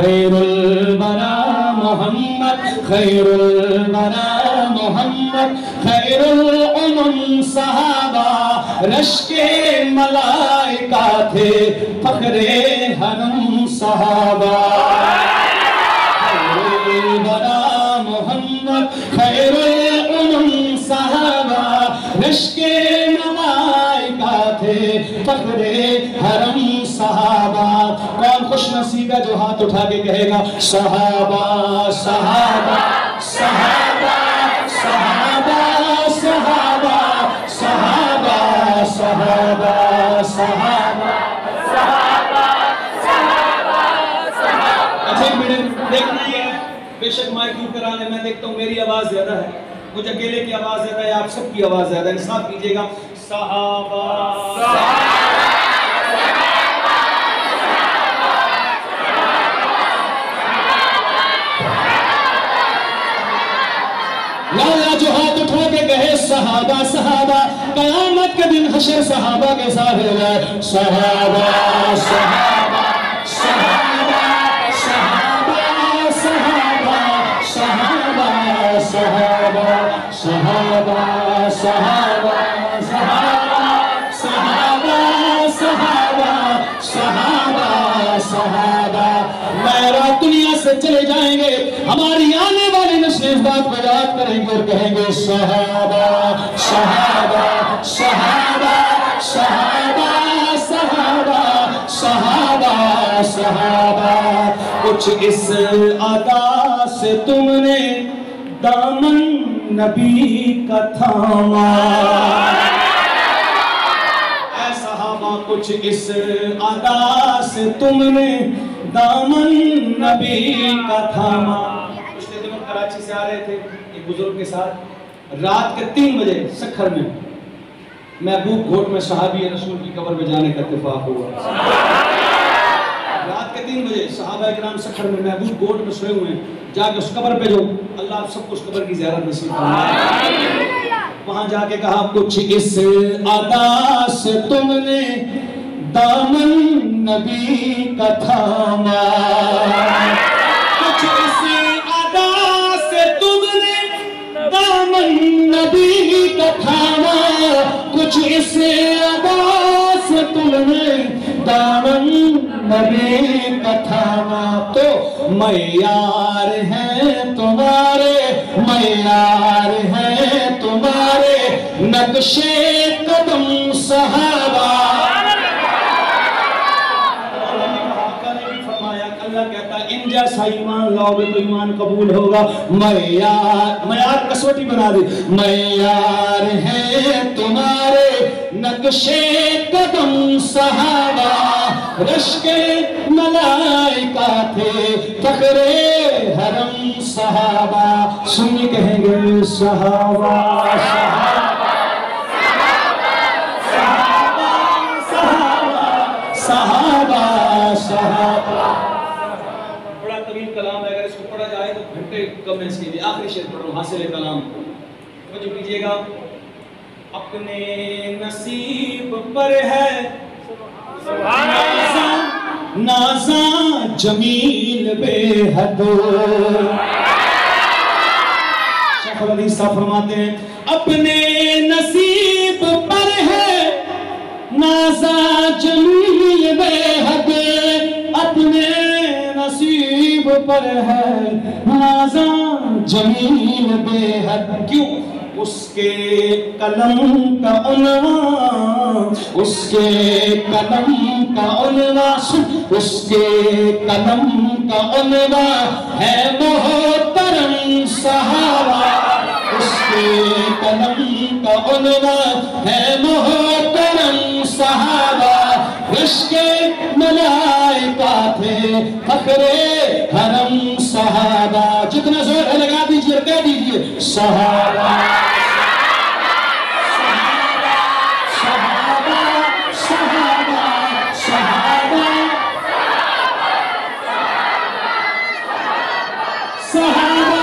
خیر الورا محمد خیر الورا محمد خیر الامم صحابہ رشک ملائکہ تھے فخر حرم صحابہ خیر الورا محمد خیر الامم صحابہ رشک ملائکہ تھے فخر حرم صحابہ کون خوش نصیب ہے جو ہاتھ اٹھا کے کہے گا صحابہ صحابہ صحابہ صحابہ صحابہ صحابہ صحابہ صحابہ اچھا ایک منٹ دیکھنا یہ ہے بے شک مائک دور کرانے میں دیکھتا ہوں میری آواز زیادہ ہے مجھے اکیلے کی آواز زیادہ ہے آپ سب کی آواز زیادہ ہے انصاف کیجئے گا صحابہ لالا جو ہاتھ اٹھا کے کہے صحابہ صحابہ قیامت کے دن حشر صحابہ کے ساتھ ہوگا صحابہ صحابہ صحابہ صحابہ صحابہ صحابہ صحابہ صحابہ صحابہ صحابہ صحابہ صحابہ صحابہ میرا دنیا سے چلے جائیں گے ہماری آنے والی نسلیں اس بات کو یاد کریں گے اور کہیں گے صحابہ صحابہ صحابہ صحابہ صحابہ صحابہ صحابہ کچھ اس ادا سے تم نے دامن نبی کا تھاما اے صحابہ کچھ اس ادا سے تم نے دامن نبی کا تھاما پچھلے دنوں کراچی سے آ رہے تھے ایک بزرگ کے ساتھ رات کے 3 بجے سکھر میں محبوب گھوٹ میں صحابی رسول کی قبر میں جانے کا اتفاق ہوا رات کے 3 بجے صحابہ اکرام سکھر میں محبوب گھوٹ میں سوئے ہوئے ہیں جا کے اس قبر پہ جو اللہ آپ سب کو اس قبر کی زیارت نصیب فرمائے وہاں جا کے کہا کچھ اس ادا سے تم نے دامن نبی کا تھاما کچھ اس ادا سے تم نے دامن نبی کا تھاما کچھ اس ادا سے تم نے دامن نبی کا تھاما تو معیار ہیں تمہارے معیار ہیں تمہارے نقش قدم صحابہ اللہ کہتا ہے ان جیسا ایمان لاؤ گے تو ایمان قبول ہوگا معیار کسوٹی بنا دی معیار ہیں تمہارے نقش قدم صحابہ رشک ملائکہ تھے فخر حرم صحابہ سنی کہیں گے صحابہ صحابہ صحابہ صحابہ بڑا طویل کلام ہے اگر اس کو پڑھا جائے تو گھنٹے کم ہے اس کے لیے آخری شعر پڑھ رہا ہوں حاصل کلام توجہ کیجئے گا اپنے نصیب پر ہے نازاں جمیل بے حد شیخ الحدیث صاحب فرماتے ہیں اپنے نصیب پر ہے نازاں جمیل بے حد اپنے نصیب پر ہے نازاں جمیل بے حد کیوں اس کے قلم کا عنوان اس کے قلم کا عنوان اس کے قلم کا عنوان ہے محترم صحابہ اس کے قلم کا عنوان ہے محترم صحابہ رشک ملائکہ تھے فخر حرم صحابہ جتنا زور ہے لگا دیجئے کہہ دیجئے صحابہ صحابہ